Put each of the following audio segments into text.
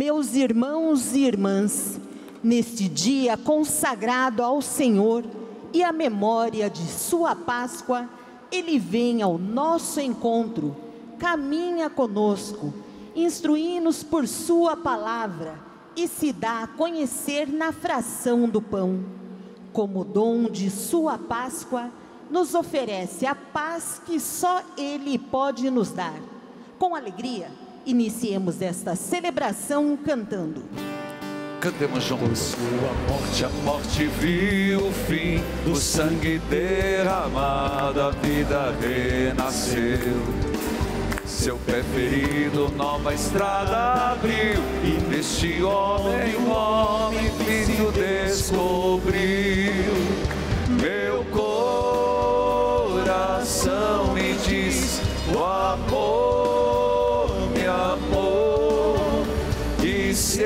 Meus irmãos e irmãs, neste dia consagrado ao Senhor e à memória de sua Páscoa, Ele vem ao nosso encontro, caminha conosco, instrui-nos por sua palavra e se dá a conhecer na fração do pão. Como dom de sua Páscoa, nos oferece a paz que só Ele pode nos dar. Com alegria, iniciemos esta celebração cantando. Cantemos juntos. Sua morte viu o fim, o sangue derramado, a vida renasceu. Seu pé ferido, nova estrada abriu, e neste homem, o homem filho descobriu. Meu coração me diz, o amor me amou, e se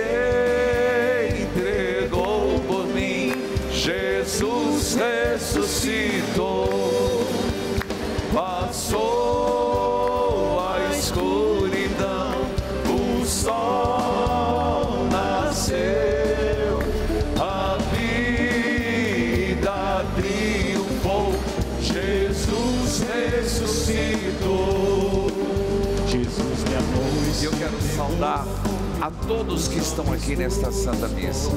entregou por mim, Jesus ressuscitou, passou a escuridão, o sol nasceu, a vida triunfou, Jesus ressuscitou. Jesus me amou. E eu quero saudar a todos que estão aqui nesta Santa Missa.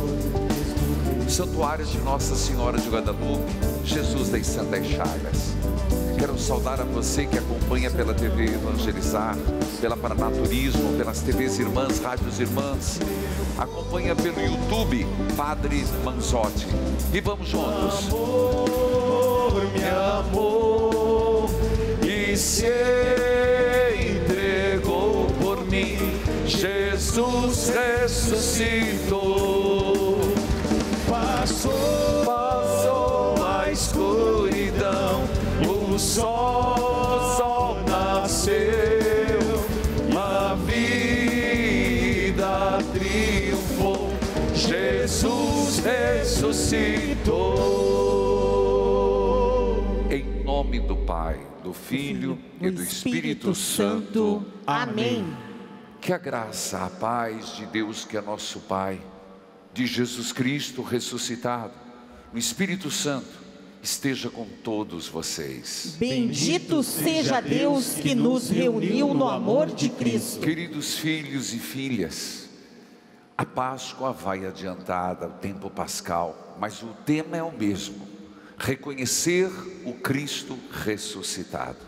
Santuário de Nossa Senhora de Guadalupe, Jesus das Santas Chagas. Quero saudar a você que acompanha pela TV Evangelizar, pela Paranaturismo, pelas TVs Irmãs, Rádios Irmãs. Acompanha pelo YouTube, Padre Manzotti. E vamos juntos. Amor, me amor, e se entregou por mim, Jesus ressuscitou. Passou a escuridão, o sol nasceu, a vida triunfou, Jesus ressuscitou. Em nome do Pai, do Filho e do Espírito Santo. Amém. Que a graça, a paz de Deus, que é nosso Pai, de Jesus Cristo ressuscitado, o Espírito Santo, esteja com todos vocês. Bendito seja Deus que nos reuniu no amor de Cristo. Queridos filhos e filhas, a Páscoa vai adiantada, o tempo pascal, mas o tema é o mesmo: reconhecer o Cristo ressuscitado,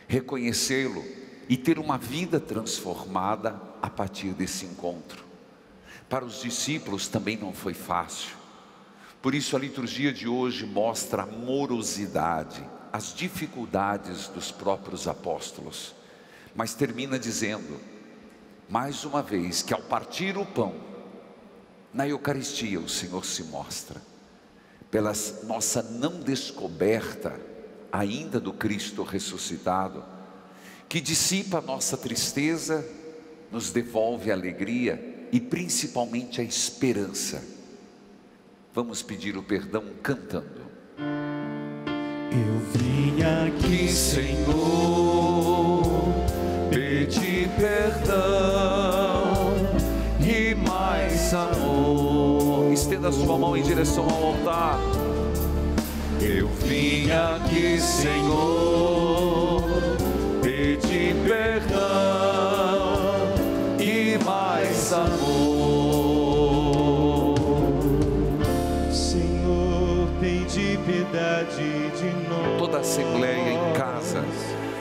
reconhecê-lo e ter uma vida transformada a partir desse encontro. Para os discípulos também não foi fácil. Por isso a liturgia de hoje mostra a morosidade, as dificuldades dos próprios apóstolos. Mas termina dizendo, mais uma vez, que ao partir o pão, na Eucaristia o Senhor se mostra. Pela nossa não descoberta ainda do Cristo ressuscitado, que dissipa a nossa tristeza, nos devolve a alegria e principalmente a esperança. Vamos pedir o perdão cantando. Eu vim aqui, Senhor, pedir perdão e mais amor. Estenda sua mão em direção ao altar. Eu vim aqui, Senhor, pedir perdão e mais amor. Senhor, tem de piedade de nós. Toda a assembleia em casa.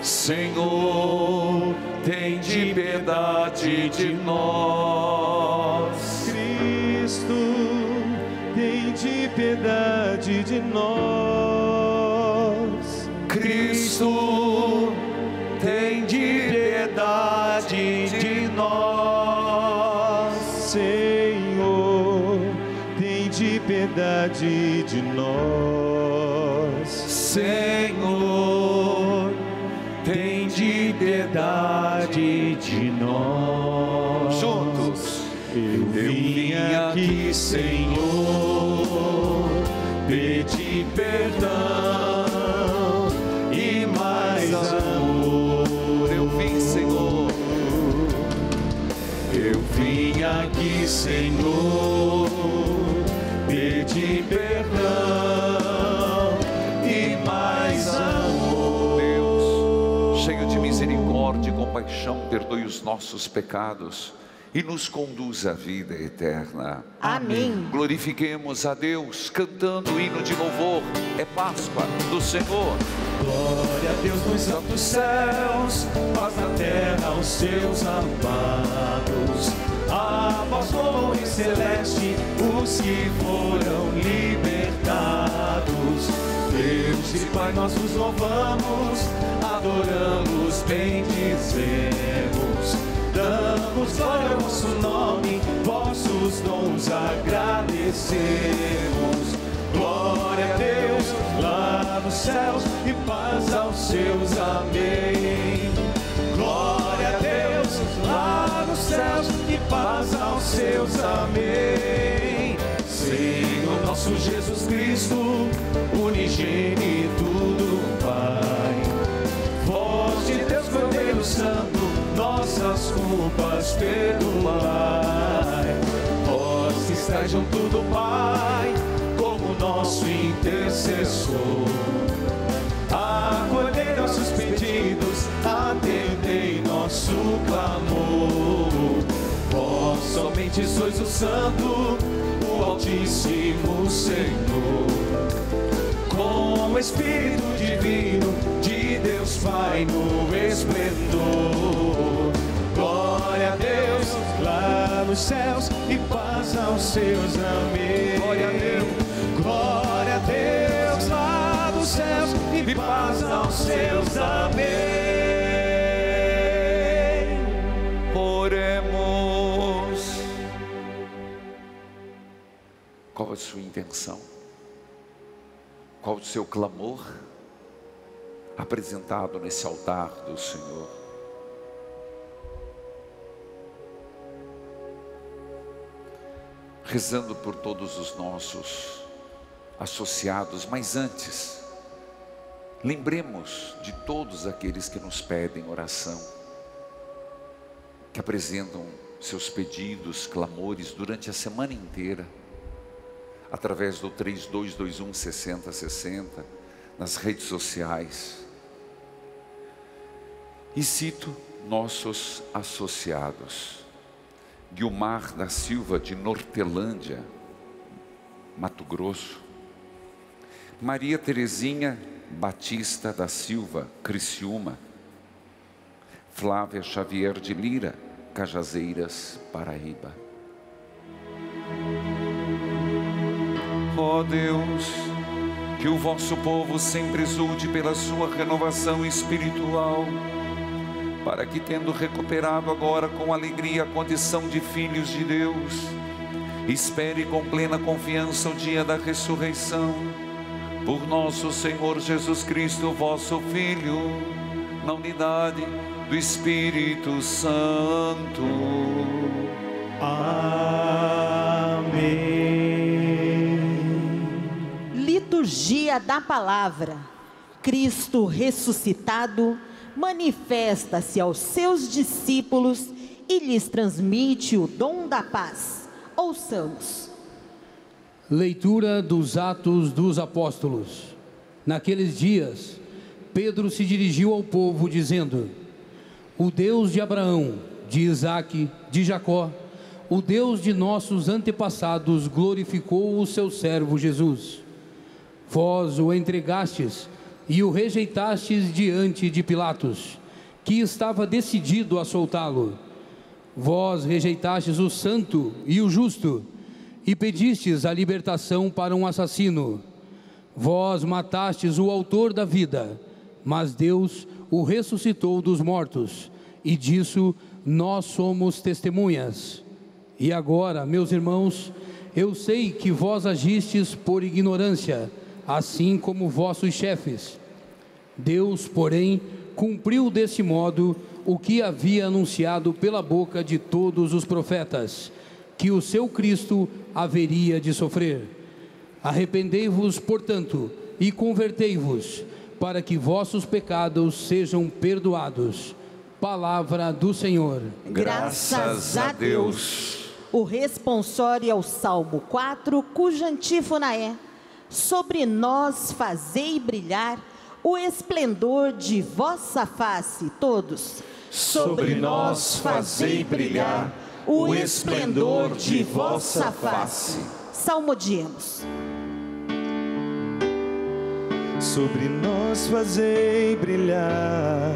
Senhor, tem de piedade de nós. Cristo, tem de piedade de nós. Cristo, tem de piedade de nós. Senhor, tem de piedade de nós. Senhor, tem de piedade de nós. Juntos. Eu vim aqui, Senhor, pedir perdão e mais amor. Eu vim, Senhor. Eu vim vim aqui, Senhor, pedir perdão e mais amor. Deus, cheio de misericórdia e compaixão, perdoe os nossos pecados e nos conduz à vida eterna. Amém. Glorifiquemos a Deus cantando o hino de louvor. É Páscoa do Senhor. Glória a Deus nos altos céus, paz na terra aos seus amados. A voz como em celeste, os que foram libertados. Deus e Pai, nós vos louvamos, adoramos, bendizemos. Damos glória ao vosso nome, vossos dons agradecemos. Glória a Deus lá nos céus e paz aos seus, amém. Glória a Deus lá nos céus e paz aos seus, amém. Senhor nosso Jesus Cristo, unigênito do Pai, voz de Deus, Cordeiro Santo, nossas culpas perdoai. Vós que estáis junto do Pai, como nosso intercessor, acolhei nossos pedidos, atendei nosso clamor. Vós somente sois o Santo, o Altíssimo Senhor, com o Espírito Divino de Deus Pai no esplendor. Glória a Deus lá nos céus e paz aos seus, amém. Glória a Deus, glória a Deus lá nos céus e paz aos seus, amém. Oremos. Qual a sua intenção? Qual o seu clamor apresentado nesse altar do Senhor? Rezando por todos os nossos associados, mas antes, lembremos de todos aqueles que nos pedem oração, que apresentam seus pedidos, clamores durante a semana inteira, através do 3221 6060, nas redes sociais. E cito nossos associados: Guilmar da Silva, de Nortelândia, Mato Grosso; Maria Terezinha Batista da Silva, Criciúma; Flávia Xavier de Lira, Cajazeiras, Paraíba. Ó Deus, que o vosso povo sempre exulte pela sua renovação espiritual, para que, tendo recuperado agora com alegria a condição de filhos de Deus, espere com plena confiança o dia da ressurreição, por nosso Senhor Jesus Cristo, vosso Filho, na unidade do Espírito Santo. Amém. Liturgia da Palavra. Cristo ressuscitado manifesta-se aos seus discípulos e lhes transmite o dom da paz. Ouçamos. Leitura dos Atos dos Apóstolos. Naqueles dias, Pedro se dirigiu ao povo dizendo: o Deus de Abraão, de Isaque, de Jacó, o Deus de nossos antepassados glorificou o seu servo Jesus. Vós o entregastes e o rejeitastes diante de Pilatos, que estava decidido a soltá-lo. Vós rejeitastes o santo e o justo, e pedistes a libertação para um assassino. Vós matastes o autor da vida, mas Deus o ressuscitou dos mortos, e disso nós somos testemunhas. E agora, meus irmãos, eu sei que vós agistes por ignorância, assim como vossos chefes. Deus, porém, cumpriu desse modo o que havia anunciado pela boca de todos os profetas, que o seu Cristo haveria de sofrer. Arrependei-vos, portanto, e convertei-vos, para que vossos pecados sejam perdoados, Palavra do Senhor. Graças a Deus. O responsório é o Salmo 4, cuja antífona é: sobre nós fazei brilhar o esplendor de vossa face. Todos. Sobre nós fazei brilhar o esplendor de vossa face. Salmodiemos. Sobre nós fazei brilhar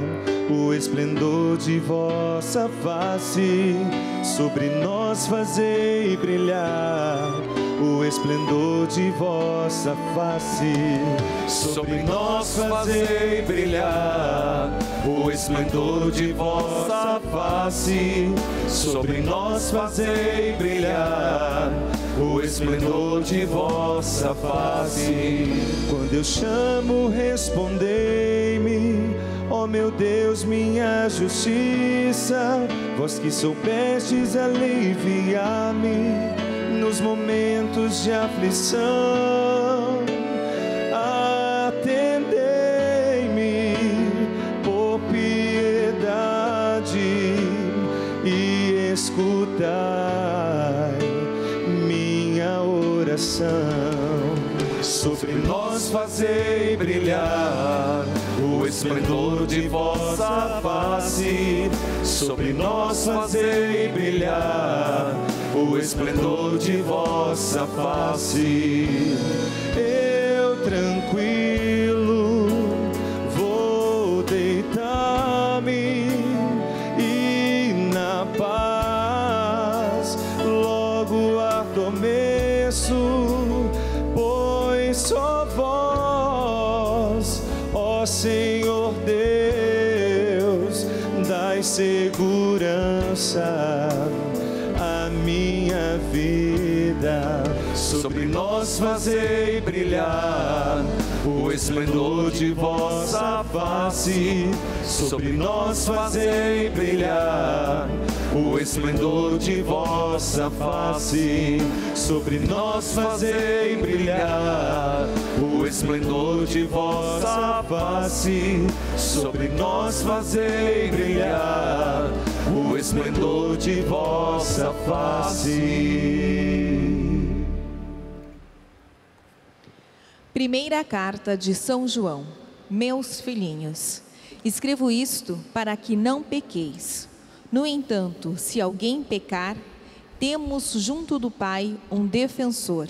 o esplendor de vossa face. Sobre nós fazei brilhar o esplendor de vossa face. Sobre nós fazei brilhar o esplendor de vossa face. Sobre nós fazei brilhar o esplendor de vossa face. Quando eu chamo, respondei-me, ó meu Deus, minha justiça. Vós que soubestes aliviar-me nos momentos de aflição, atendei-me por piedade e escutai minha oração. Sobre nós fazei brilhar o esplendor de vossa face. Sobre nós fazei brilhar o esplendor de vossa face. Eu tranquilo vou deitar-me e na paz logo adormeço, pois só vós, ó Senhor Deus, dai segurança à minha vida. Sobre nós fazei brilhar o esplendor de vossa face. Sobre nós fazei brilhar o esplendor de vossa face. Sobre nós fazei brilhar o esplendor de vossa face. Sobre nós fazei brilhar o esplendor de vossa face. Primeira carta de São João. Meus filhinhos, escrevo isto para que não pequeis. No entanto, se alguém pecar, temos junto do Pai um defensor,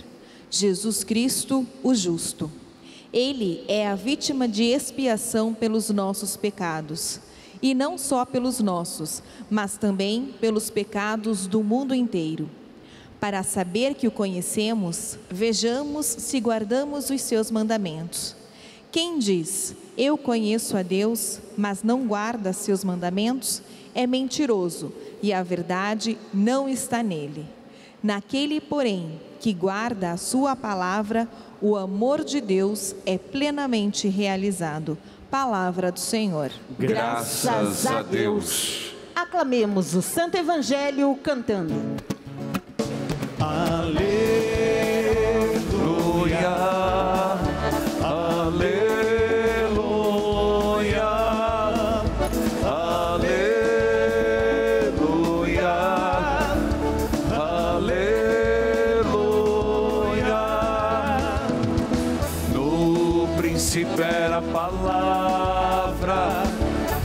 Jesus Cristo, o justo. Ele é a vítima de expiação pelos nossos pecados, e não só pelos nossos, mas também pelos pecados do mundo inteiro. Para saber que o conhecemos, vejamos se guardamos os seus mandamentos. Quem diz, eu conheço a Deus, mas não guarda seus mandamentos, é mentiroso, e a verdade não está nele. Naquele, porém, que guarda a sua palavra, o amor de Deus é plenamente realizado. Palavra do Senhor. Graças a Deus. Aclamemos o Santo Evangelho cantando. Aleluia, aleluia, aleluia, aleluia. No princípio era a palavra,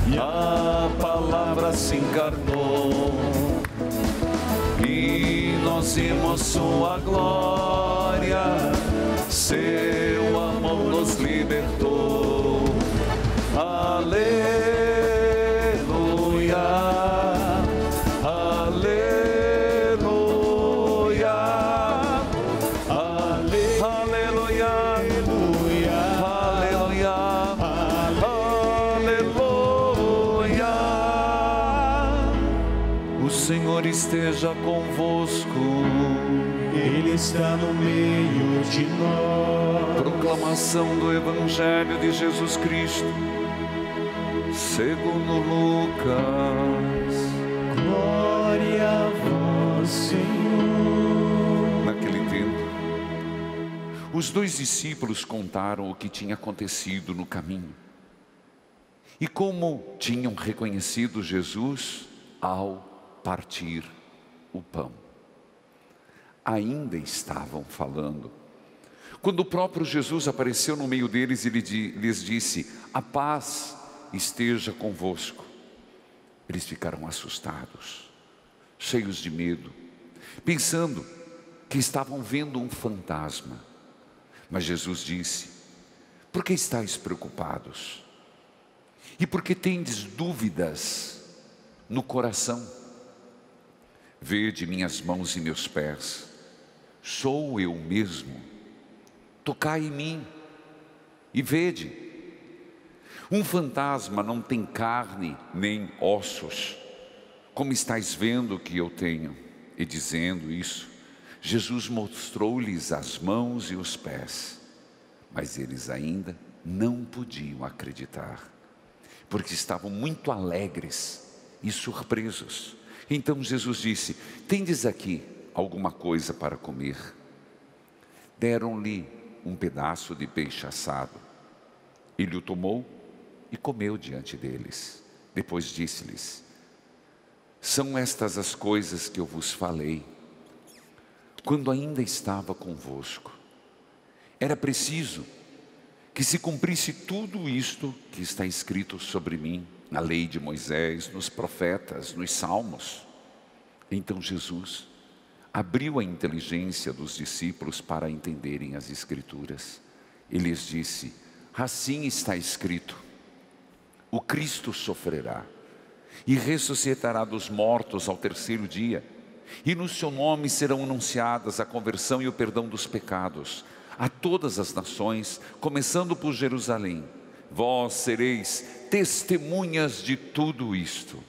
e a palavra se encarnou, e nós vimos sua glória, seu amor nos libertou. Aleluia, aleluia, aleluia, aleluia, aleluia. O Senhor esteja convosco. Ele está no meio de nós. Proclamação do Evangelho de Jesus Cristo segundo Lucas. Glória a vós, Senhor. Naquele tempo, os 2 discípulos contaram o que tinha acontecido no caminho E como tinham reconhecido Jesus ao partir o pão. Ainda estavam falando, quando o próprio Jesus apareceu no meio deles e lhes disse: a paz esteja convosco. Eles ficaram assustados, cheios de medo, pensando que estavam vendo um fantasma. Mas Jesus disse: por que estáis preocupados? E por que tendes dúvidas no coração? Vede minhas mãos e meus pés, sou eu mesmo. Tocai em mim e vede. Um fantasma não tem carne nem ossos, como estáis vendo que eu tenho. E dizendo isso, Jesus mostrou-lhes as mãos e os pés, mas eles ainda não podiam acreditar, porque estavam muito alegres e surpresos. Então Jesus disse: tendes aqui alguma coisa para comer? Deram-lhe um pedaço de peixe assado. Ele o tomou e comeu diante deles. Depois disse-lhes: são estas as coisas que eu vos falei quando ainda estava convosco. Era preciso que se cumprisse tudo isto que está escrito sobre mim, na lei de Moisés, nos profetas, nos salmos. Então Jesus abriu a inteligência dos discípulos para entenderem as Escrituras. E lhes disse: assim está escrito, o Cristo sofrerá e ressuscitará dos mortos ao terceiro dia, e no seu nome serão anunciadas a conversão e o perdão dos pecados a todas as nações, começando por Jerusalém. Vós sereis testemunhas de tudo isto.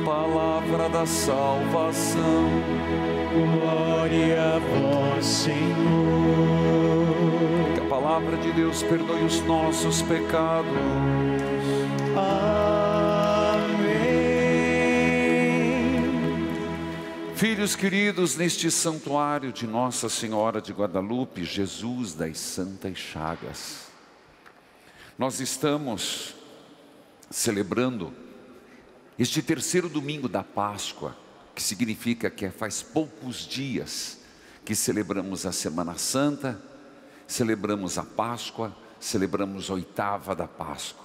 Palavra da salvação. Glória a vós, Senhor. Que a palavra de Deus perdoe os nossos pecados. Filhos queridos, neste santuário de Nossa Senhora de Guadalupe, Jesus das Santas Chagas, nós estamos celebrando este terceiro domingo da Páscoa, que significa que faz poucos dias que celebramos a Semana Santa, celebramos a Páscoa, celebramos a oitava da Páscoa.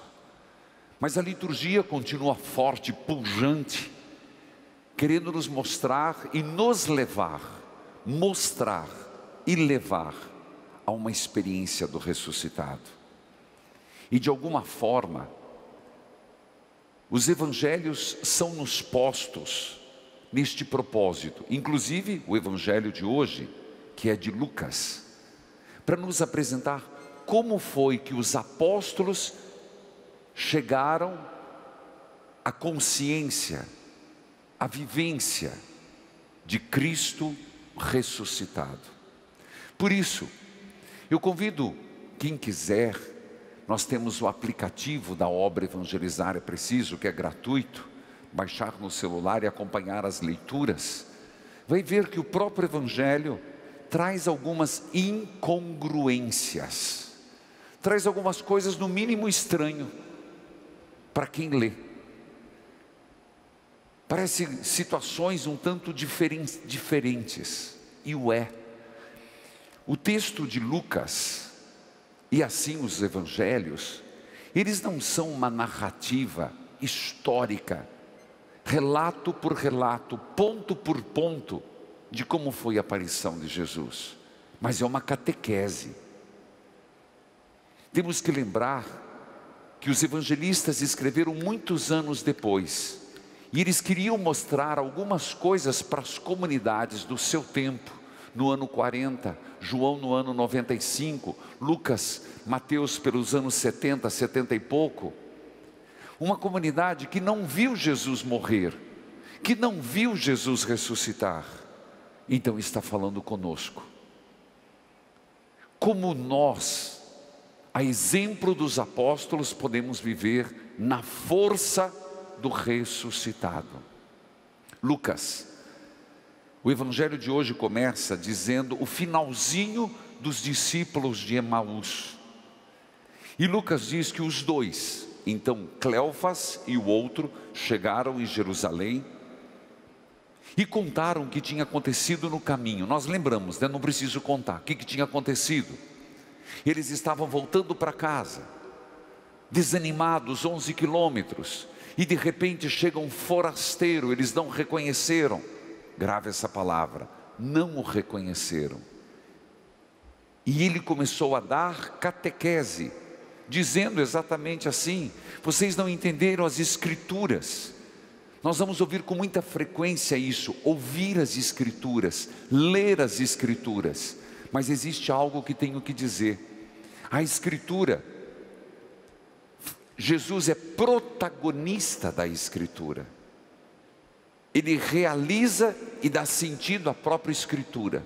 Mas a liturgia continua forte, pujante, querendo nos mostrar e nos levar, mostrar e levar a uma experiência do ressuscitado. E de alguma forma, os evangelhos são nos postos neste propósito, inclusive o evangelho de hoje, que é de Lucas, para nos apresentar como foi que os apóstolos chegaram à consciência, a vivência de Cristo ressuscitado. Por isso, eu convido quem quiser, nós temos o aplicativo da obra Evangelizar é Preciso, que é gratuito, baixar no celular e acompanhar as leituras. Vai ver que o próprio Evangelho traz algumas incongruências, traz algumas coisas no mínimo estranho para quem lê. Parece situações um tanto diferentes, e o é. O texto de Lucas, e assim os evangelhos, eles não são uma narrativa histórica, relato por relato, ponto por ponto, de como foi a aparição de Jesus, mas é uma catequese. Temos que lembrar que os evangelistas escreveram muitos anos depois, e eles queriam mostrar algumas coisas para as comunidades do seu tempo, no ano 40, João no ano 95, Lucas, Mateus pelos anos 70, 70 e pouco. Uma comunidade que não viu Jesus morrer, que não viu Jesus ressuscitar, então está falando conosco. Como nós, a exemplo dos apóstolos, podemos viver na força do ressuscitado. Lucas, o evangelho de hoje começa dizendo o finalzinho dos discípulos de Emaús. E Lucas diz que os dois, Então Cleofas e o outro chegaram em Jerusalém e contaram o que tinha acontecido no caminho. Nós lembramos, né? Não preciso contar. O que tinha acontecido? Eles estavam voltando para casa, desanimados, 11 quilômetros, e de repente chega um forasteiro. Eles não reconheceram, grave essa palavra, não o reconheceram. E ele começou a dar catequese, dizendo exatamente assim: vocês não entenderam as Escrituras. Nós vamos ouvir com muita frequência isso, ouvir as Escrituras, ler as Escrituras. Mas existe algo que tenho que dizer. A Escritura, Jesus é protagonista da Escritura. Ele realiza e dá sentido à própria Escritura.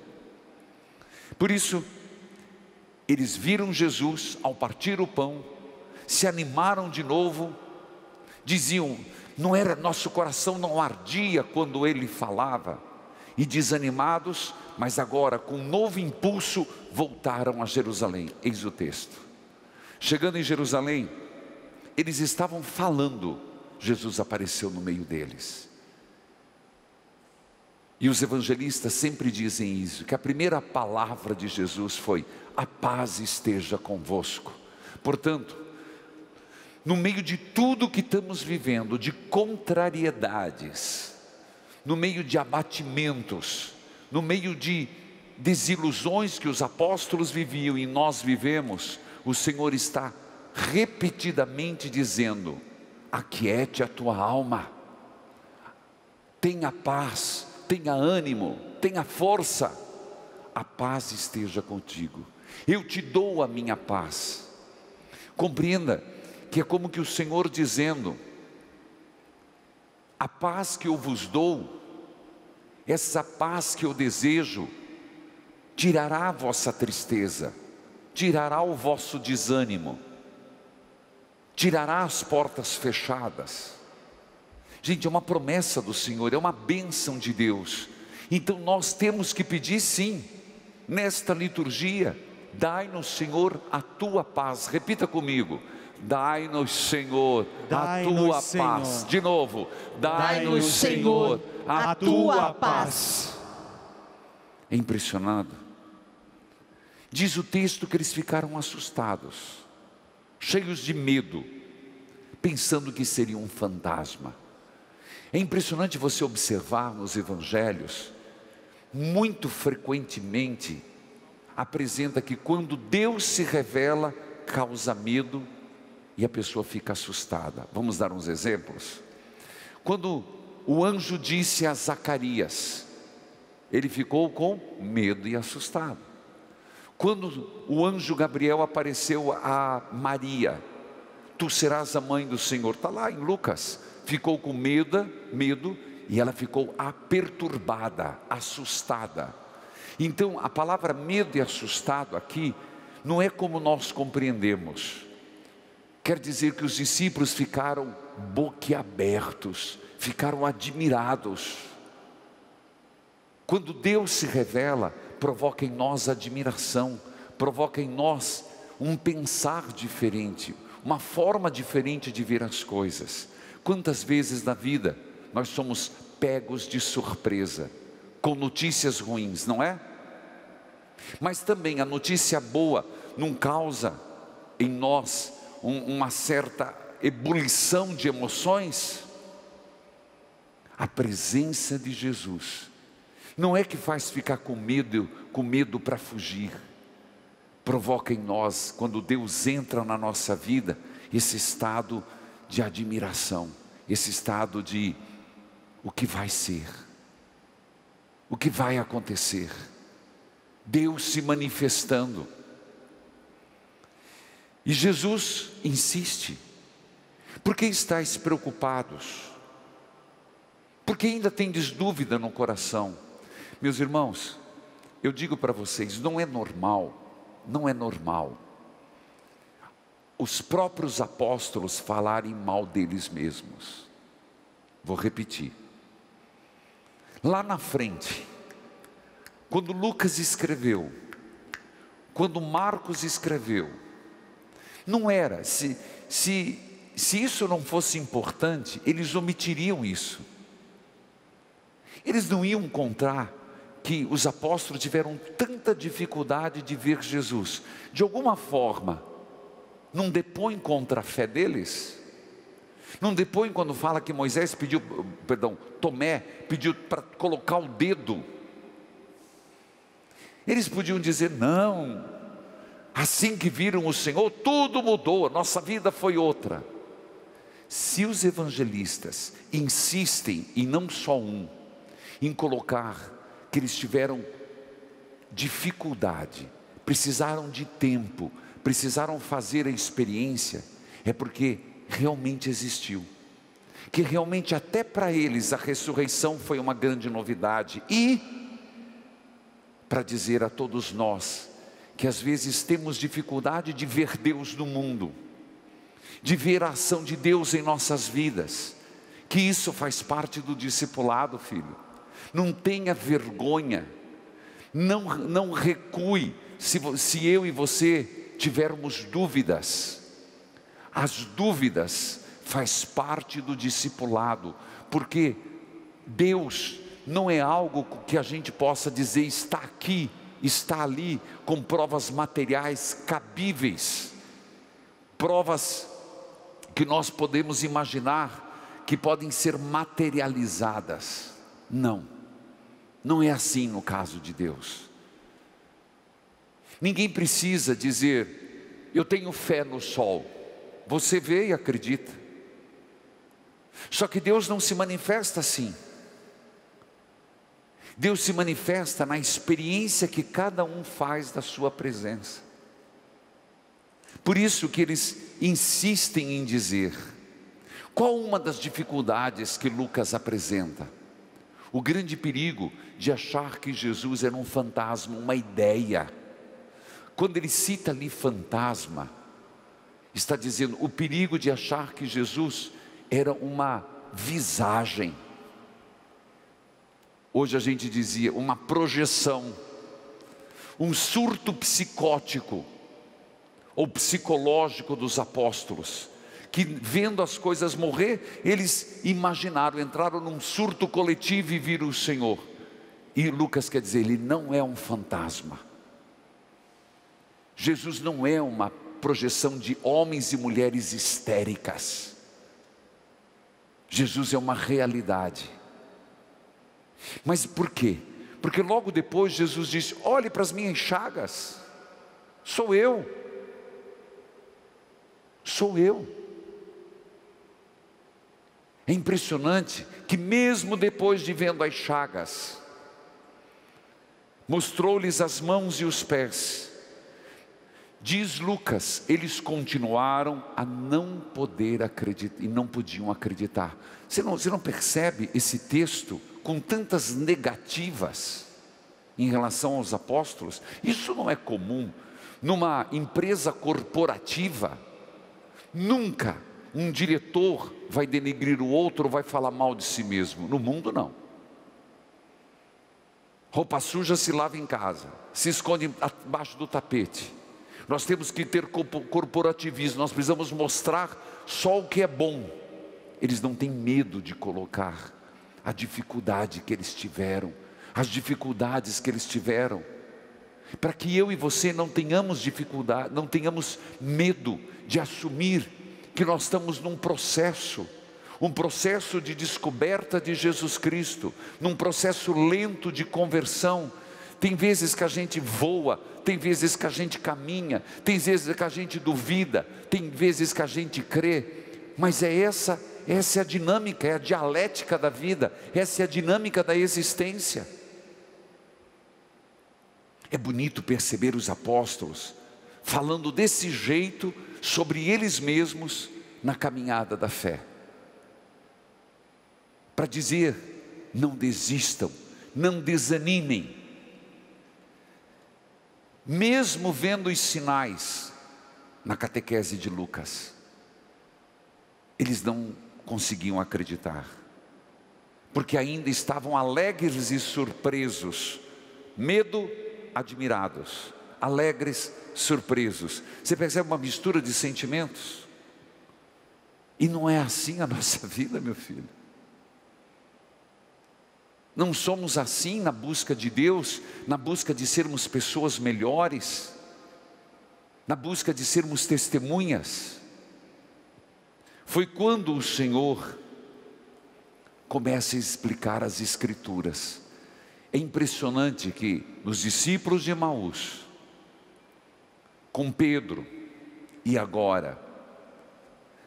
Por isso, eles viram Jesus ao partir o pão, se animaram de novo, diziam, nosso coração não ardia quando ele falava, e desanimados, mas agora com um novo impulso, voltaram a Jerusalém. Eis o texto. Chegando em Jerusalém, eles estavam falando, Jesus apareceu no meio deles. E os evangelistas sempre dizem isso, que a primeira palavra de Jesus foi: a paz esteja convosco. Portanto, no meio de tudo que estamos vivendo, de contrariedades, no meio de abatimentos, no meio de desilusões que os apóstolos viviam e nós vivemos, o Senhor está repetidamente dizendo: aquiete a tua alma, tenha paz, tenha ânimo, tenha força, a paz esteja contigo, eu te dou a minha paz. Compreenda que é como que o Senhor dizendo: a paz que eu vos dou, essa paz que eu desejo, tirará a vossa tristeza, tirará o vosso desânimo, tirará as portas fechadas. Gente, é uma promessa do Senhor, é uma bênção de Deus. Então nós temos que pedir sim, nesta liturgia: dai-nos, Senhor, a tua paz. Repita comigo: dai-nos, Senhor, a tua paz. De novo: dai-nos, Senhor, a tua paz. É impressionado. Diz o texto que eles ficaram assustados, cheios de medo, pensando que seria um fantasma. É impressionante você observar nos evangelhos, muito frequentemente apresenta que quando Deus se revela, causa medo e a pessoa fica assustada. Vamos dar uns exemplos. Quando o anjo disse a Zacarias, ele ficou com medo e assustado. Quando o anjo Gabriel apareceu a Maria, tu serás a mãe do Senhor, está lá em Lucas, ficou com medo e ela ficou perturbada, assustada. Então a palavra medo e assustado aqui não é como nós compreendemos. Quer dizer que os discípulos ficaram boquiabertos, ficaram admirados. Quando Deus se revela, provoca em nós admiração, provoca em nós um pensar diferente, uma forma diferente de ver as coisas. Quantas vezes na vida nós somos pegos de surpresa, com notícias ruins, não é? Mas também a notícia boa não causa em nós uma certa ebulição de emoções? A presença de Jesus não é que faz ficar com medo para fugir. Provoca em nós, quando Deus entra na nossa vida, esse estado de admiração, esse estado de o que vai ser, o que vai acontecer, Deus se manifestando. E Jesus insiste: por que estáis preocupados? Por que ainda tendes dúvida no coração? Meus irmãos, eu digo para vocês, não é normal os próprios apóstolos falarem mal deles mesmos. Vou repetir. Lá na frente, quando Lucas escreveu, quando Marcos escreveu, não era, se se isso não fosse importante, eles omitiriam isso. Eles não iam encontrar que os apóstolos tiveram tanta dificuldade de ver Jesus. De alguma forma, não depõe contra a fé deles? Não depõe quando fala que Tomé pediu para colocar o dedo? Eles podiam dizer, não, assim que viram o Senhor, tudo mudou, a nossa vida foi outra. Se os evangelistas insistem, e não só um, em colocar que eles tiveram dificuldade, precisaram de tempo, precisaram fazer a experiência, é porque realmente existiu, que realmente até para eles a ressurreição foi uma grande novidade. E para dizer a todos nós, que às vezes temos dificuldade de ver Deus no mundo, de ver a ação de Deus em nossas vidas, que isso faz parte do discipulado, filho. Não tenha vergonha, não recue, se eu e você tivermos dúvidas. As dúvidas faz parte do discipulado, porque Deus não é algo que a gente possa dizer está aqui, está ali, com provas materiais cabíveis, provas que nós podemos imaginar que podem ser materializadas. Não é assim no caso de Deus. Ninguém precisa dizer, eu tenho fé no sol. Você vê e acredita. Só que Deus não se manifesta assim. Deus se manifesta na experiência que cada um faz da sua presença. Por isso que eles insistem em dizer. Qual uma das dificuldades que Lucas apresenta? O grande perigo de achar que Jesus era um fantasma, uma ideia. Quando ele cita ali fantasma, está dizendo o perigo de achar que Jesus era uma visagem. Hoje a gente dizia uma projeção, um surto psicótico ou psicológico dos apóstolos, que vendo as coisas morrer, eles imaginaram, entraram num surto coletivo e viram o Senhor. E Lucas quer dizer, ele não é um fantasma. Jesus não é uma projeção de homens e mulheres histéricas. Jesus é uma realidade. Mas por quê? Porque logo depois Jesus disse, olhe para as minhas chagas, sou eu. É impressionante que mesmo depois de vendo as chagas, mostrou-lhes as mãos e os pés. Diz Lucas, eles continuaram a não poder acreditar, e não podiam acreditar. Você não percebe esse texto com tantas negativas em relação aos apóstolos? Isso não é comum numa empresa corporativa. Nunca um diretor vai denegrir o outro ou vai falar mal de si mesmo. No mundo não. Roupa suja se lava em casa, se esconde abaixo do tapete. Nós temos que ter corporativismo, nós precisamos mostrar só o que é bom. Eles não têm medo de colocar a dificuldade que eles tiveram, as dificuldades que eles tiveram, para que eu e você não tenhamos dificuldade, não tenhamos medo de assumir que nós estamos num processo, um processo de descoberta de Jesus Cristo, num processo lento de conversão. Tem vezes que a gente voa, tem vezes que a gente caminha, tem vezes que a gente duvida, tem vezes que a gente crê, mas essa é a dinâmica, é a dialética da vida, essa é a dinâmica da existência. É bonito perceber os apóstolos falando desse jeito sobre eles mesmos na caminhada da fé, para dizer, não desistam, não desanimem, mesmo vendo os sinais na catequese de Lucas, eles não conseguiam acreditar, porque ainda estavam alegres e surpresos, medo, admirados, alegres, surpresos. Você percebe uma mistura de sentimentos? E não é assim a nossa vida, meu filho. Não somos assim na busca de Deus, na busca de sermos pessoas melhores, na busca de sermos testemunhas. Foi quando o Senhor começa a explicar as Escrituras. É impressionante que nos discípulos de Emaús, com Pedro e agora,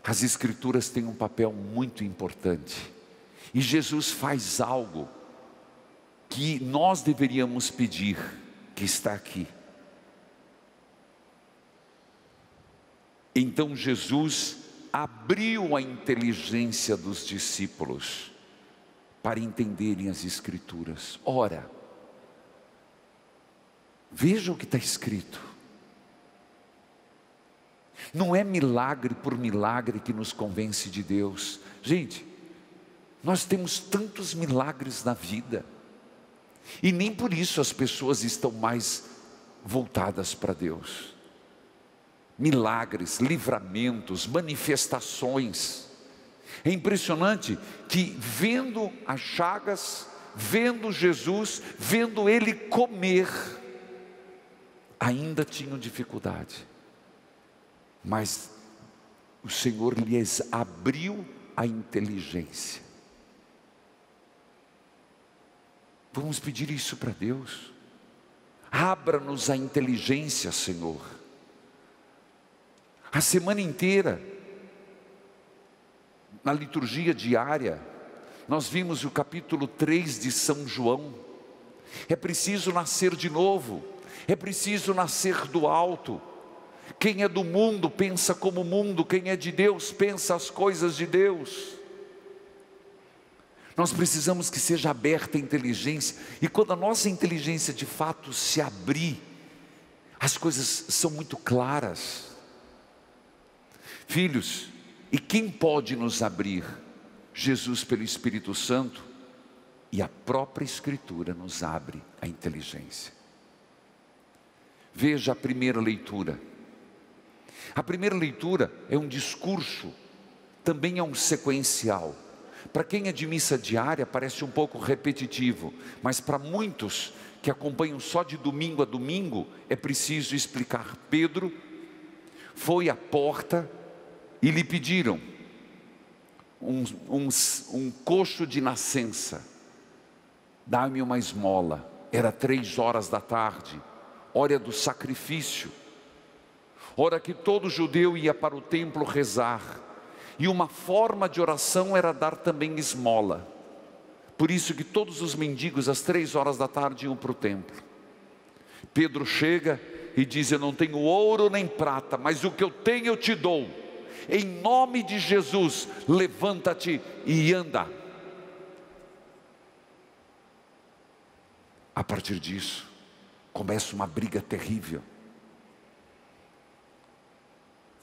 as Escrituras têm um papel muito importante. E Jesus faz algo que nós deveríamos pedir, que está aqui. Então Jesus abriu a inteligência dos discípulos para entenderem as Escrituras. Ora, veja o que está escrito. Não é milagre por milagre que nos convence de Deus. Gente, nós temos tantos milagres na vida, e nem por isso as pessoas estão mais voltadas para Deus. Milagres, livramentos, manifestações. É impressionante que vendo as chagas, vendo Jesus, vendo ele comer, ainda tinham dificuldade. Mas o Senhor lhes abriu a inteligência. Vamos pedir isso para Deus. Abra-nos a inteligência, Senhor. A semana inteira, na liturgia diária, nós vimos o capítulo 3 de São João. É preciso nascer de novo, é preciso nascer do alto. Quem é do mundo pensa como o mundo, quem é de Deus pensa as coisas de Deus. Nós precisamos que seja aberta a inteligência, e quando a nossa inteligência de fato se abrir, as coisas são muito claras. Filhos, e quem pode nos abrir? Jesus pelo Espírito Santo, e a própria Escritura nos abre a inteligência. Veja a primeira leitura. A primeira leitura é um discurso, também é um sequencial. Para quem é de missa diária parece um pouco repetitivo, mas para muitos que acompanham só de domingo a domingo, é preciso explicar. Pedro foi à porta e lhe pediram um coxo de nascença. Dá-me uma esmola. Era 3 da tarde, hora do sacrifício, hora que todo judeu ia para o templo rezar, e uma forma de oração era dar também esmola. Por isso que todos os mendigos às 3 da tarde iam para o templo. Pedro chega e diz: eu não tenho ouro nem prata, mas o que eu tenho eu te dou. Em nome de Jesus, levanta-te e anda. A partir disso, começa uma briga terrível.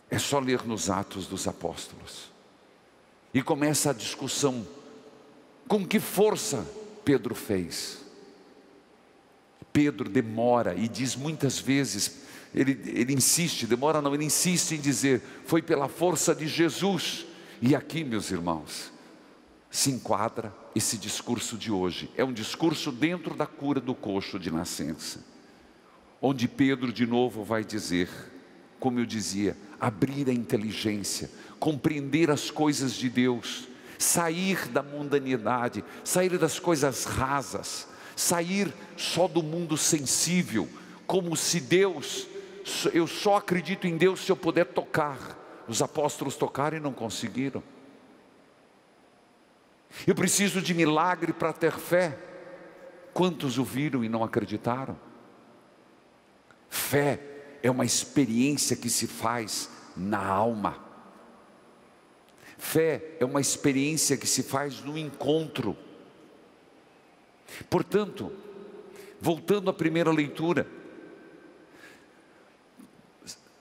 É só ler nos Atos dos Apóstolos. E começa a discussão. Com que força Pedro fez? Pedro demora e diz muitas vezes, ele insiste, demora não, ele insiste em dizer, foi pela força de Jesus. E aqui, meus irmãos, se enquadra esse discurso de hoje. É um discurso dentro da cura do coxo de nascença, onde Pedro de novo vai dizer, como eu dizia, abrir a inteligência, compreender as coisas de Deus, sair da mundanidade, sair das coisas rasas, sair só do mundo sensível, como se Deus, eu só acredito em Deus se eu puder tocar. Os apóstolos tocaram e não conseguiram. Eu preciso de milagre para ter fé. Quantos o viram e não acreditaram? Fé é uma experiência que se faz na alma. Fé é uma experiência que se faz no encontro. Portanto, voltando à primeira leitura,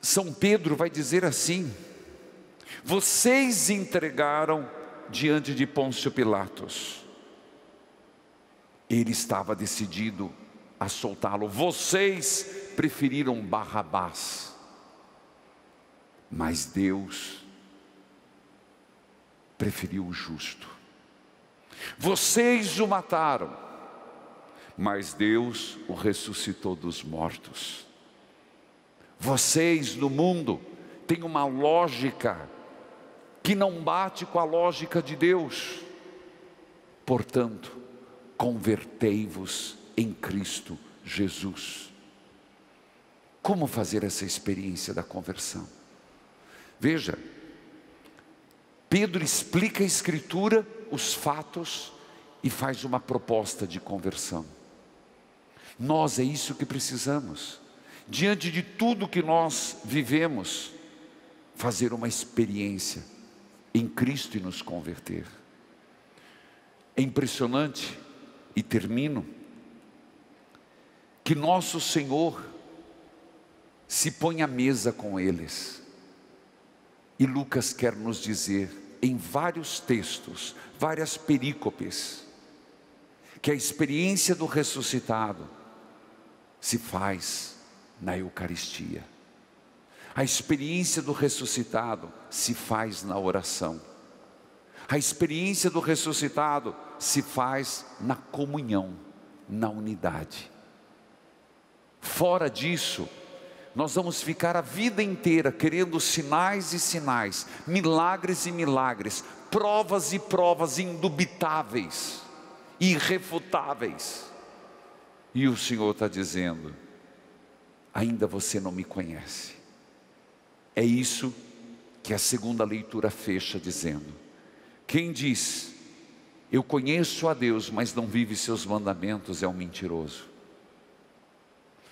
São Pedro vai dizer assim: vocês entregaram diante de Pôncio Pilatos. Ele estava decidido a soltá-lo. Vocês preferiram Barrabás. Mas Deus preferiu o justo. Vocês o mataram, mas Deus o ressuscitou dos mortos. Vocês no mundo têm uma lógica que não bate com a lógica de Deus. Portanto, convertei-vos em Cristo Jesus. Como fazer essa experiência da conversão? Veja, Pedro explica a Escritura, os fatos, e faz uma proposta de conversão. Nós é isso que precisamos. Diante de tudo que nós vivemos, fazer uma experiência em Cristo e nos converter. É impressionante, e termino, que nosso Senhor se põe à mesa com eles. E Lucas quer nos dizer, em vários textos, várias perícopes, que a experiência do ressuscitado se faz na Eucaristia. A experiência do ressuscitado se faz na oração. A experiência do ressuscitado se faz na comunhão, na unidade. Fora disso, nós vamos ficar a vida inteira querendo sinais e sinais, milagres e milagres, provas e provas indubitáveis, irrefutáveis. E o Senhor está dizendo, ainda você não me conhece. É isso que a segunda leitura fecha dizendo. Quem diz, eu conheço a Deus, mas não vive seus mandamentos, é um mentiroso.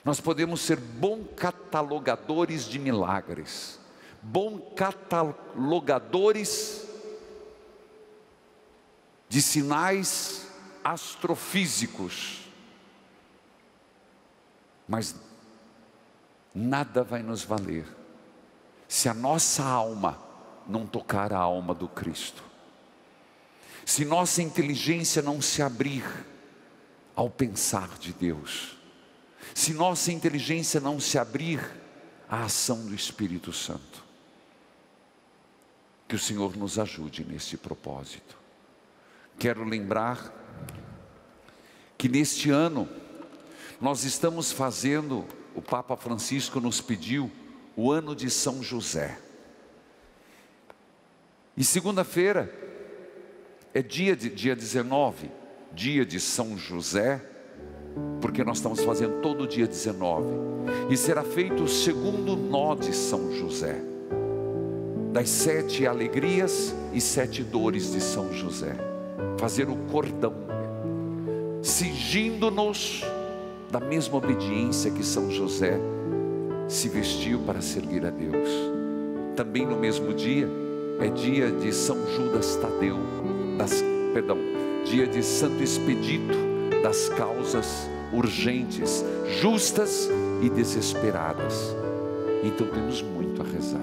Nós podemos ser bons catalogadores de milagres, bons catalogadores de sinais astrofísicos, mas nada vai nos valer se a nossa alma não tocar a alma do Cristo, se nossa inteligência não se abrir ao pensar de Deus, se nossa inteligência não se abrir à ação do Espírito Santo. Que o Senhor nos ajude nesse propósito. Quero lembrar que neste ano nós estamos fazendo, o Papa Francisco nos pediu, o ano de São José. E segunda-feira é dia 19, dia de São José, porque nós estamos fazendo todo dia 19, e será feito o segundo nó de São José, das 7 alegrias e 7 dores de São José, fazer o cordão, cingindo-nos da mesma obediência que São José se vestiu para servir a Deus. Também no mesmo dia, é dia de São Judas Tadeu, dia de Santo Expedito, das causas urgentes, justas e desesperadas. Então temos muito a rezar,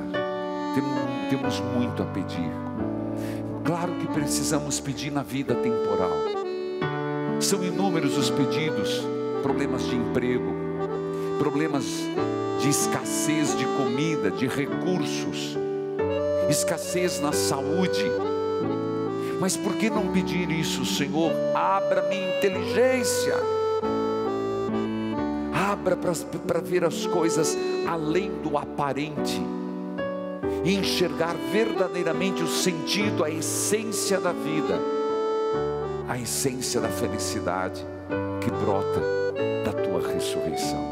temos muito a pedir. Claro que precisamos pedir na vida temporal. São inúmeros os pedidos, problemas de emprego, problemas de escassez de comida, de recursos, escassez na saúde. Mas por que não pedir isso? Senhor, abra minha inteligência, abra para ver as coisas além do aparente, e enxergar verdadeiramente o sentido, a essência da vida, a essência da felicidade que brota da tua ressurreição.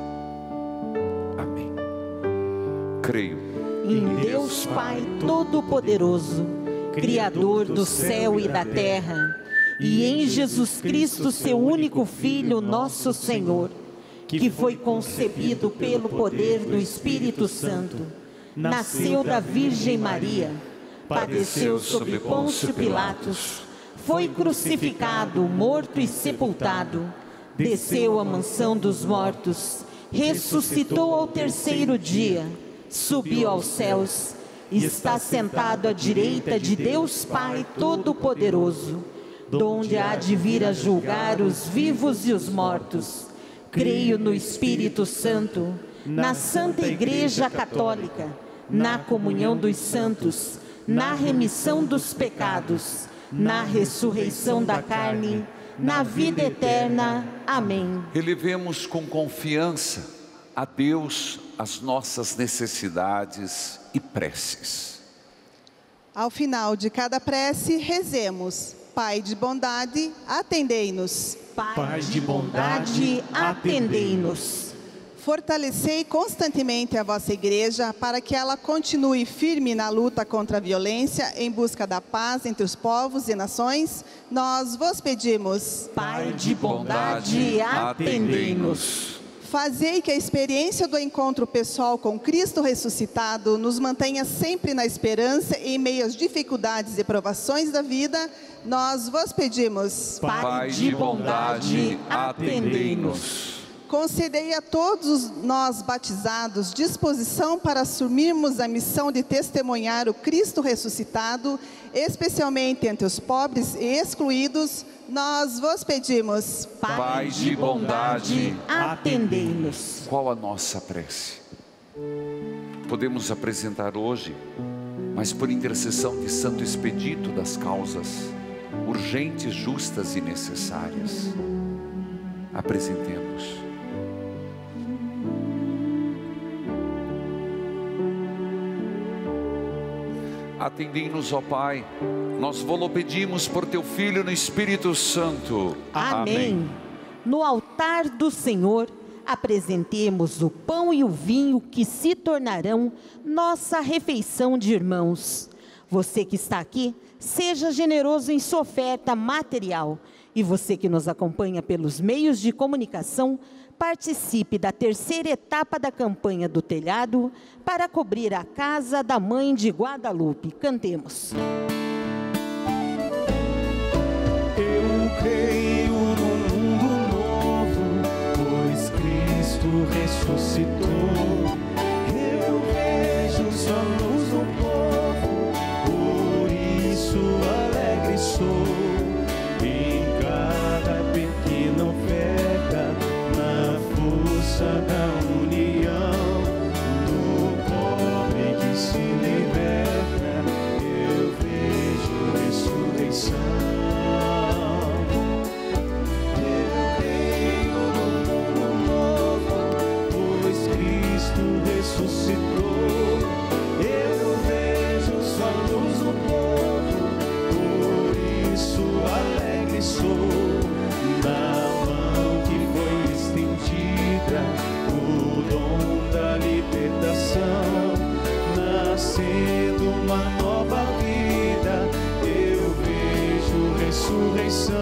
Amém. Creio em Deus Pai Todo-Poderoso, Criador do céu e da terra, e em Jesus Cristo, seu único Filho, nosso Senhor, que foi concebido pelo poder do Espírito Santo, nasceu da Virgem Maria, padeceu sob Pôncio Pilatos, foi crucificado, morto e sepultado, desceu à mansão dos mortos, ressuscitou ao terceiro dia, subiu aos céus, está sentado à direita de Deus Pai Todo-Poderoso, donde há de vir a julgar os vivos e os mortos. Creio no Espírito Santo, na Santa Igreja Católica, na comunhão dos santos, na remissão dos pecados, na ressurreição da carne, na vida eterna. Amém. Elevemos com confiança a Deus as nossas necessidades e preces. Ao final de cada prece, rezemos: Pai de bondade, atendei-nos. Pai de bondade, atendei-nos. Fortalecei constantemente a vossa igreja para que ela continue firme na luta contra a violência em busca da paz entre os povos e nações. Nós vos pedimos. Pai de bondade, atendei-nos. Fazei que a experiência do encontro pessoal com Cristo ressuscitado nos mantenha sempre na esperança em meio às dificuldades e provações da vida. Nós vos pedimos. Pai de bondade, atendei-nos. Concedei a todos nós batizados disposição para assumirmos a missão de testemunhar o Cristo ressuscitado, especialmente entre os pobres e excluídos. Nós vos pedimos. Pai de bondade, atendei-nos. Qual a nossa prece? Podemos apresentar hoje, mas por intercessão de Santo Expedito, das causas urgentes, justas e necessárias. Apresentemos. Atendei-nos, ó Pai, nós vos pedimos por teu Filho no Espírito Santo. Amém. No altar do Senhor, apresentemos o pão e o vinho que se tornarão nossa refeição de irmãos. Você que está aqui, seja generoso em sua oferta material. E você que nos acompanha pelos meios de comunicação, participe da terceira etapa da campanha do telhado para cobrir a casa da Mãe de Guadalupe. Cantemos. Eu creio num mundo novo, pois Cristo ressuscitou. Eu vejo sua luz no povo, por isso alegre sou. Em cada pequena oferta, na força da união, do pobre que se liberta, eu vejo ressurreição. Eu creio num mundo novo, pois Cristo ressuscitou. Eu vejo sua luz no povo, por isso alegre sou. Na mão que foi estendida, o dom da libertação, nascendo uma nova vida, eu vejo ressurreição.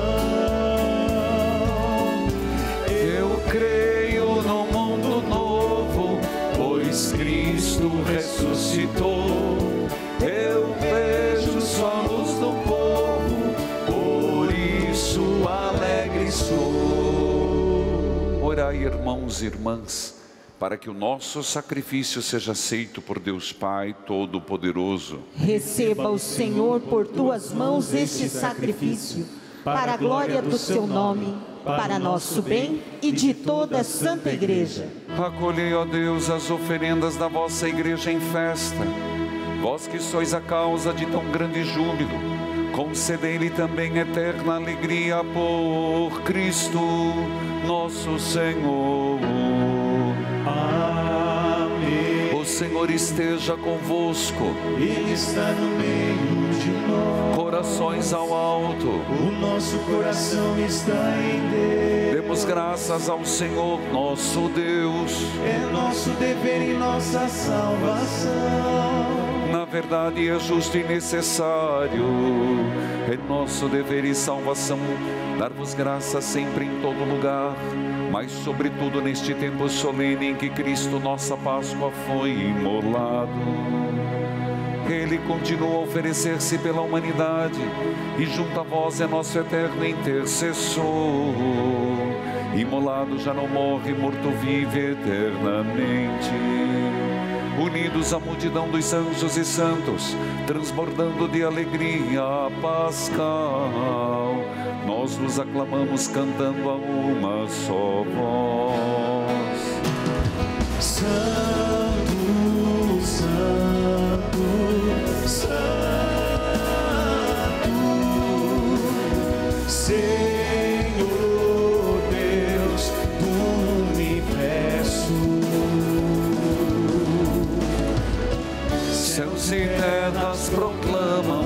Eu creio no mundo novo, pois Cristo ressuscitou. Eu vejo sua luz no povo, por isso alegre sou. Orai, irmãos e irmãs, para que o nosso sacrifício seja aceito por Deus Pai Todo-Poderoso. Receba o Senhor por tuas mãos este sacrifício, para a glória do seu nome, para nosso bem e de toda a Santa Igreja. Acolhei, ó Deus, as oferendas da vossa Igreja em festa. Vós que sois a causa de tão grande júbilo, concedei-lhe também eterna alegria por Cristo nosso Senhor. Amém. O Senhor esteja convosco. Ele está no meio de nós. Corações ao alto. O nosso coração está em Deus. Demos graças ao Senhor nosso Deus. É nosso dever e nossa salvação. Na verdade é justo e necessário, é nosso dever e salvação, dar-vos graças sempre em todo lugar, mas sobretudo neste tempo solene em que Cristo, nossa Páscoa, foi imolado. Ele continua a oferecer-se pela humanidade, e junto a vós é nosso eterno intercessor. Imolado já não morre, morto vive eternamente. Unidos à multidão dos anjos e santos, transbordando de alegria pascal, nós nos aclamamos cantando a uma só voz. Santo, Santo, Santo. céus e terras proclamam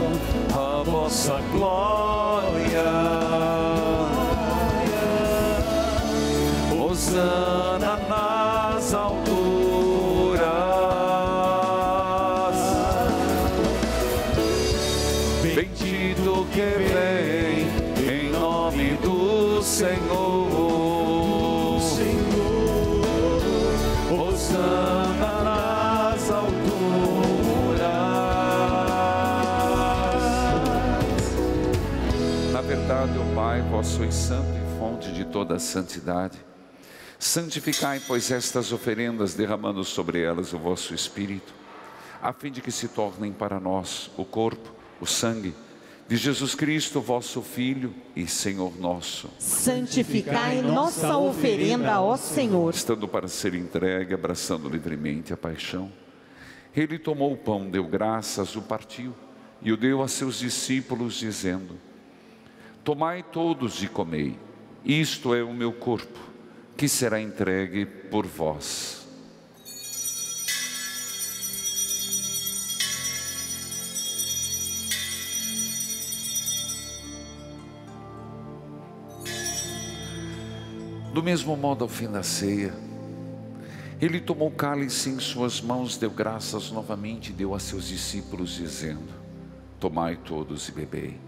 a vossa glória. Hosana nas alturas. Bendito que vem em nome do Senhor. Hosana nas alturas. Na verdade, ó Pai, vós sois santo e fonte de toda a santidade. Santificai, pois, estas oferendas, derramando sobre elas o vosso Espírito, a fim de que se tornem para nós o corpo, o sangue de Jesus Cristo, vosso Filho e Senhor nosso. Santificai nossa oferenda, ó Senhor. Estando para ser entregue, abraçando livremente a paixão, ele tomou o pão, deu graças, o partiu e o deu a seus discípulos, dizendo: tomai todos e comei, isto é o meu corpo, que será entregue por vós. Do mesmo modo, ao fim da ceia, ele tomou o cálice em suas mãos, deu graças novamente e deu a seus discípulos, dizendo: tomai todos e bebei,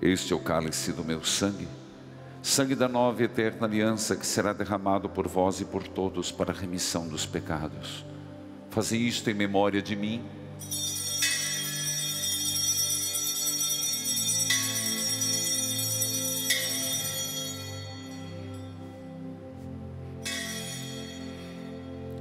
este é o cálice do meu sangue, sangue da nova e eterna aliança, que será derramado por vós e por todos para a remissão dos pecados. Fazei isto em memória de mim.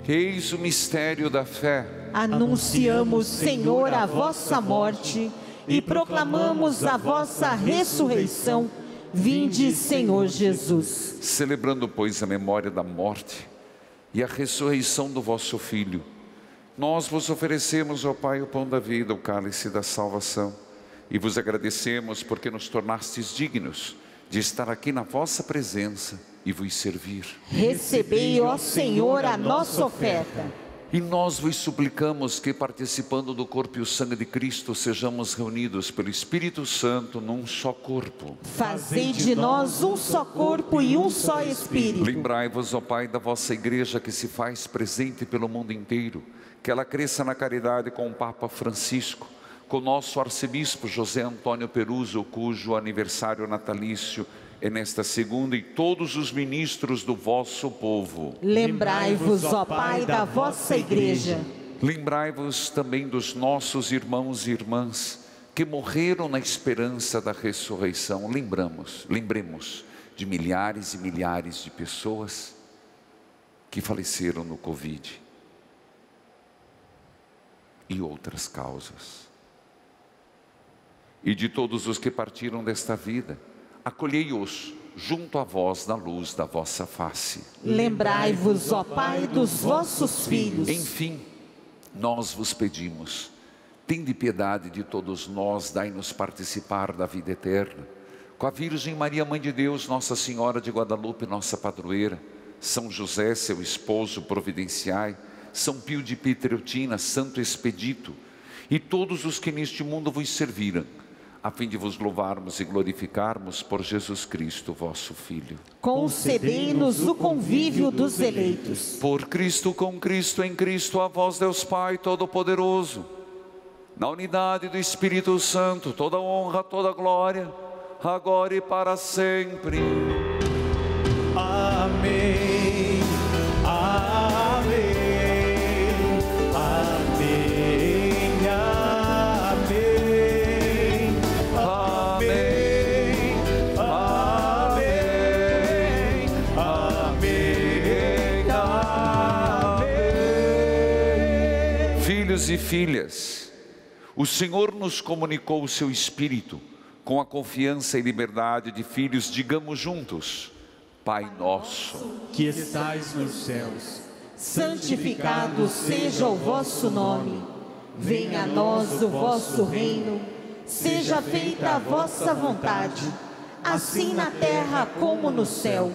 Eis o mistério da fé. Anunciamos, Senhor, a vossa morte e proclamamos a vossa ressurreição. Vinde, Senhor Jesus. Celebrando, pois, a memória da morte e a ressurreição do vosso Filho, nós vos oferecemos, ó Pai, o pão da vida, o cálice da salvação, e vos agradecemos porque nos tornastes dignos de estar aqui na vossa presença e vos servir. Recebei, ó Senhor, a nossa oferta. E nós vos suplicamos que, participando do corpo e o sangue de Cristo, sejamos reunidos pelo Espírito Santo num só corpo. Fazei de nós um só corpo e um só Espírito. Lembrai-vos, ó Pai, da vossa igreja que se faz presente pelo mundo inteiro, que ela cresça na caridade com o Papa Francisco, com o nosso arcebispo José Antônio Peruso, cujo aniversário natalício é nesta segunda, e todos os ministros do vosso povo. Lembrai-vos, ó Pai, da vossa igreja. Lembrai-vos também dos nossos irmãos e irmãs que morreram na esperança da ressurreição. Lembremos de milhares e milhares de pessoas que faleceram no Covid e outras causas. E de todos os que partiram desta vida, acolhei-os junto a vós na luz da vossa face. Lembrai-vos, ó Pai, dos vossos filhos. Enfim, nós vos pedimos, tende piedade de todos nós, dai-nos participar da vida eterna. Com a Virgem Maria, Mãe de Deus, Nossa Senhora de Guadalupe, nossa padroeira, São José, seu esposo, providenciai, São Pio de Pietreutina, Santo Expedito, e todos os que neste mundo vos serviram, a fim de vos louvarmos e glorificarmos por Jesus Cristo, vosso Filho. Concedei-nos o convívio dos eleitos. Por Cristo, com Cristo, em Cristo, a vós, Deus Pai Todo-Poderoso, na unidade do Espírito Santo, toda honra, toda glória, agora e para sempre. Amém. Amém. Filhos e filhas, o Senhor nos comunicou o seu Espírito. Com a confiança e liberdade de filhos, digamos juntos: Pai nosso, que estais nos céus, santificado seja o vosso nome. Venha a nós o vosso reino. Seja feita a vossa vontade, assim na terra como no céu.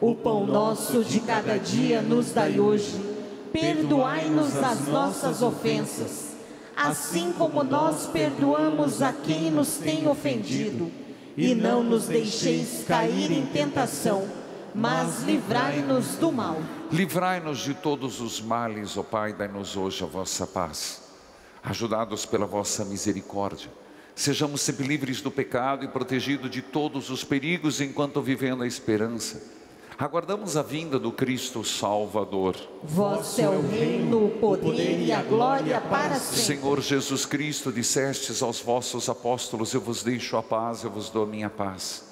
O pão nosso de cada dia nos dai hoje. Perdoai-nos as nossas ofensas, assim como nós perdoamos a quem nos tem ofendido. E não nos deixeis cair em tentação, mas livrai-nos do mal. Livrai-nos de todos os males, ó Pai, dai-nos hoje a vossa paz. Ajudados pela vossa misericórdia, sejamos sempre livres do pecado e protegidos de todos os perigos enquanto vivendo a esperança. Aguardamos a vinda do Cristo Salvador. Vosso é o reino, o poder e a glória para sempre. Senhor Jesus Cristo, dissestes aos vossos apóstolos: eu vos deixo a paz, eu vos dou a minha paz.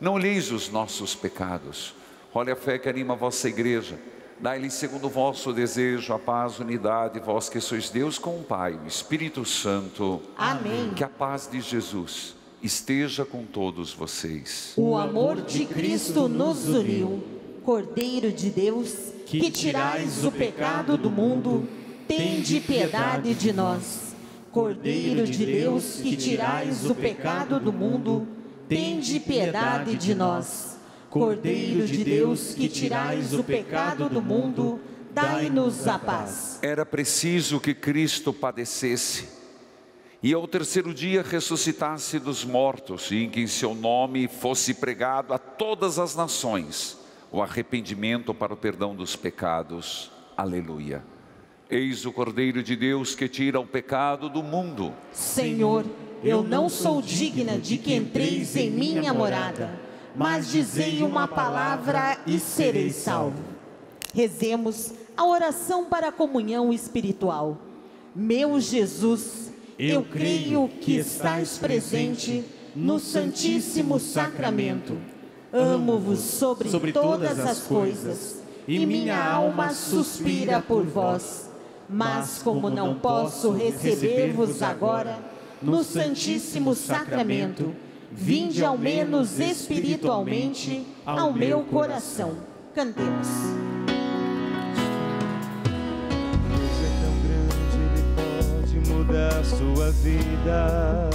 Não olheis os nossos pecados, olha a fé que anima a vossa igreja. Dai-lhe segundo o vosso desejo a paz, unidade, vós que sois Deus com o Pai, o Espírito Santo. Amém. Que a paz de Jesus esteja com todos vocês. O amor de Cristo nos uniu. Cordeiro de Deus, que tirais o pecado do mundo, tende piedade de nós. Cordeiro de Deus, que tirais o pecado do mundo, tende piedade de nós. Cordeiro de Deus, que tirais o pecado do mundo, dai-nos a paz. Era preciso que Cristo padecesse e ao terceiro dia ressuscitasse dos mortos, e em que em seu nome fosse pregado a todas as nações o arrependimento para o perdão dos pecados. Aleluia. Eis o Cordeiro de Deus que tira o pecado do mundo. Senhor, eu não sou digna de que entreis em minha morada, mas dizei uma palavra e serei salvo. Rezemos a oração para a comunhão espiritual. Meu Jesus, eu creio que estais presente no Santíssimo Sacramento. Amo-vos sobre todas as coisas, e minha alma suspira por vós. Mas como não posso receber-vos agora no Santíssimo Sacramento, vinde ao menos espiritualmente ao meu coração. Cantemos. Deus é tão grande, Ele pode mudar sua vida.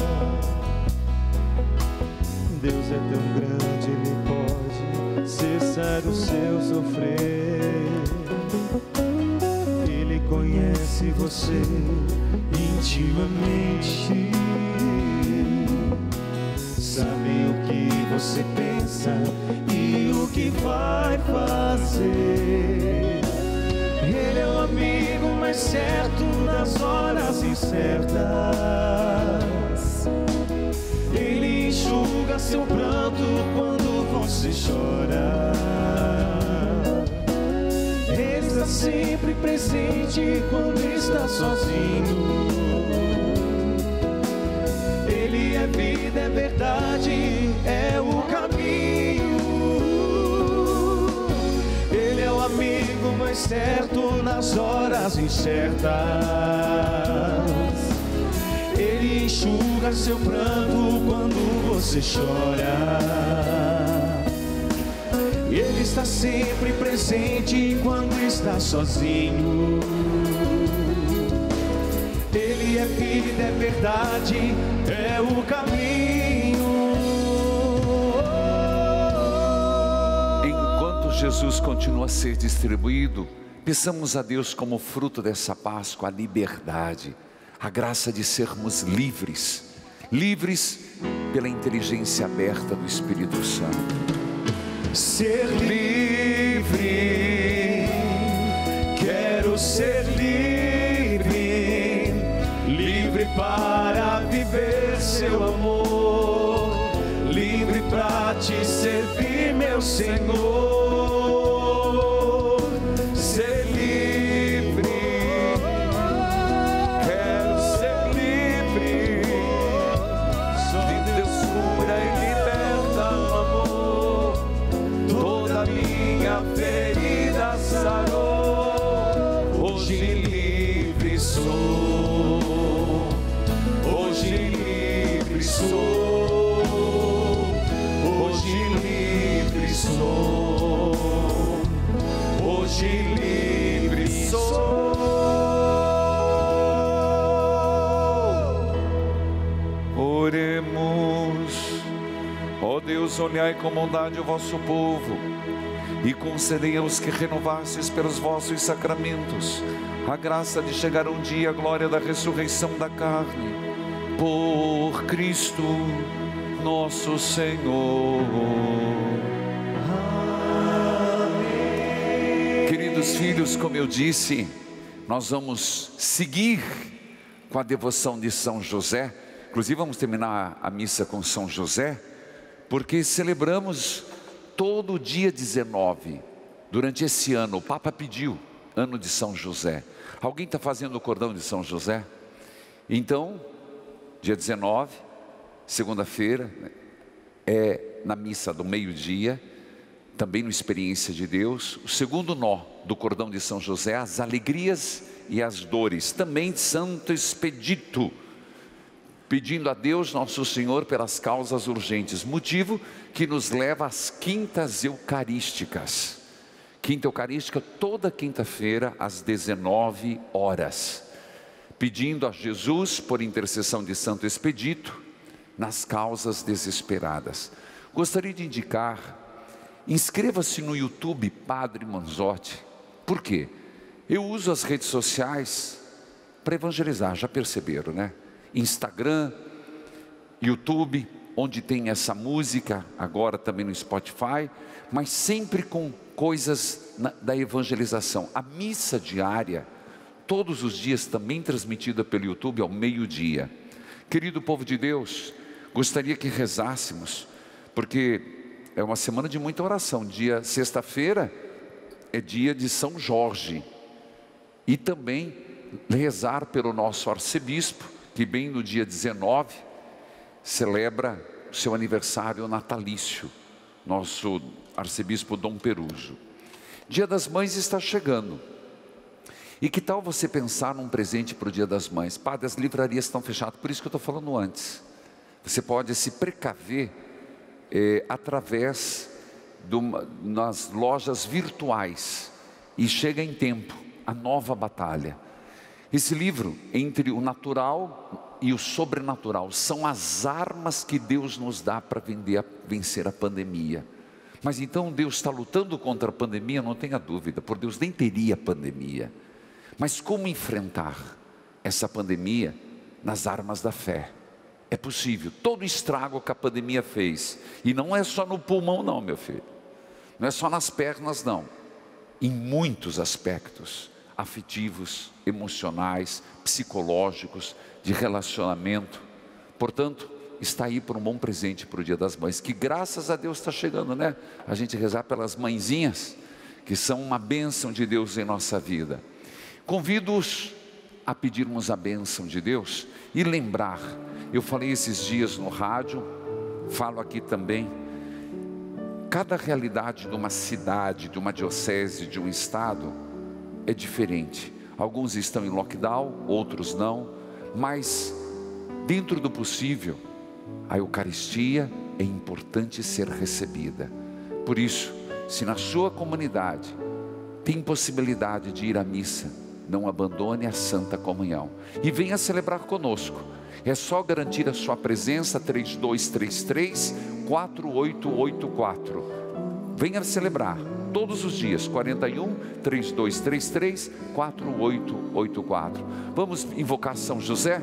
Deus é tão grande, Ele pode cessar o seu sofrer. Ele conhece você intimamente, sabe o que você pensa e o que vai fazer. Ele é o amigo mais certo nas horas incertas. Ele enxuga seu pranto quando você chora. Ele está sempre presente quando está sozinho. Ele é vida, é verdade, é o caminho. Ele é o amigo mais certo nas horas incertas. Ele enxuga seu pranto quando você chora. Ele está sempre presente quando está sozinho. Ele é vida, é verdade, é o caminho. Enquanto Jesus continua a ser distribuído, peçamos a Deus como fruto dessa Páscoa a liberdade, a graça de sermos livres, livres pela inteligência aberta do Espírito Santo. Ser livre, quero ser livre, livre para viver seu amor, livre para te servir, meu Senhor. Ser livre, quero ser livre, só Deus cura e liberta o amor, toda minha ferida sarou, hoje livre sou, hoje livre sou, hoje livre sou, hoje livre sou. Oremos, ó Deus Deus, olhai com bondade o vosso povo e concedei aos que renovastes pelos vossos sacramentos a graça de chegar um dia à glória da ressurreição da carne, por Cristo nosso Senhor. Amém. Queridos filhos, como eu disse, nós vamos seguir com a devoção de São José. Inclusive vamos terminar a missa com São José, porque celebramos todo o dia 19, durante esse ano. O Papa pediu, ano de São José. Alguém está fazendo o cordão de São José? Então, dia 19, segunda-feira, é na missa do meio-dia, também no Experiência de Deus, o segundo nó do cordão de São José, as alegrias e as dores, também de Santo Expedito, pedindo a Deus Nosso Senhor pelas causas urgentes, motivo que nos leva às quintas eucarísticas. Quinta eucarística toda quinta-feira às 19 horas, pedindo a Jesus, por intercessão de Santo Expedito, nas causas desesperadas. Gostaria de indicar, inscreva-se no YouTube Padre Manzotti. Por quê? Eu uso as redes sociais para evangelizar, já perceberam, né? Instagram, YouTube, onde tem essa música, agora também no Spotify, mas sempre com coisas da evangelização. A missa diária, todos os dias, também transmitida pelo YouTube ao meio-dia. Querido povo de Deus, gostaria que rezássemos, porque é uma semana de muita oração. Dia sexta-feira é dia de São Jorge, e também rezar pelo nosso arcebispo, que bem no dia 19 celebra o seu aniversário natalício, nosso arcebispo Dom Peruso. Dia das Mães está chegando, e que tal você pensar num presente para o Dia das Mães? Padre, as livrarias estão fechadas, por isso que eu estou falando antes. Você pode se precaver através nas lojas virtuais, e chega em tempo a nova batalha. Esse livro, entre o natural e o sobrenatural, são as armas que Deus nos dá para vencer a pandemia. Mas então Deus está lutando contra a pandemia? Não tenha dúvida, por Deus nem teria pandemia. Mas como enfrentar essa pandemia? Nas armas da fé. É possível. Todo o estrago que a pandemia fez, e não é só no pulmão não, meu filho, não é só nas pernas não, em muitos aspectos afetivos, emocionais, psicológicos, de relacionamento. Portanto, está aí por um bom presente para o Dia das Mães, que graças a Deus está chegando, né? A gente rezar pelas mãezinhas, que são uma bênção de Deus em nossa vida. Convido-os a pedirmos a bênção de Deus e lembrar, eu falei esses dias no rádio, falo aqui também, cada realidade de uma cidade, de uma diocese, de um estado, é diferente. Alguns estão em lockdown, outros não, mas dentro do possível, a Eucaristia é importante ser recebida. Por isso, se na sua comunidade tem possibilidade de ir à missa, não abandone a Santa Comunhão e venha celebrar conosco. É só garantir a sua presença, 3233-4884. Venha celebrar todos os dias, 41-3233-4884. Vamos invocar São José?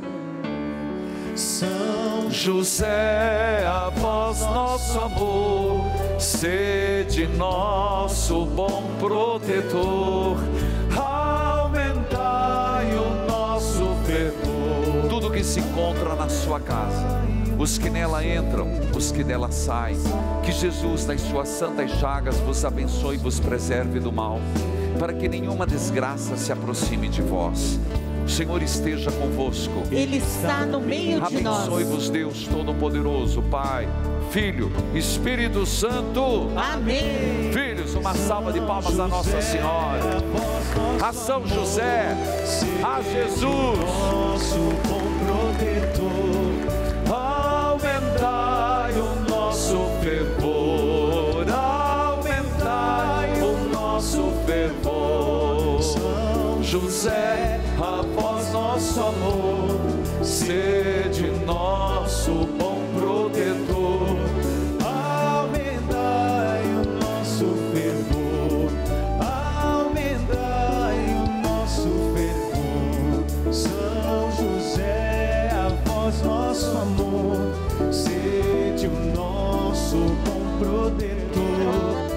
São José, a vós nosso amor, sede nosso bom protetor, aumentai o nosso fervor. Tudo que se encontra na sua casa, os que nela entram, os que dela saem, que Jesus nas suas santas chagas vos abençoe e vos preserve do mal, para que nenhuma desgraça se aproxime de vós. O Senhor esteja convosco. Ele está no meio de nós. Abençoe-vos Deus Todo-Poderoso, Pai, Filho, Espírito Santo. Amém. Filhos, uma salva de palmas a Nossa Senhora, a São José, a Jesus, Nosso bom protetor, aumentai o nosso fervor, aumentai o nosso fervor. São José, a vós nosso amor, sede nosso bom protetor, nós nosso amor, sede o nosso bom protetor.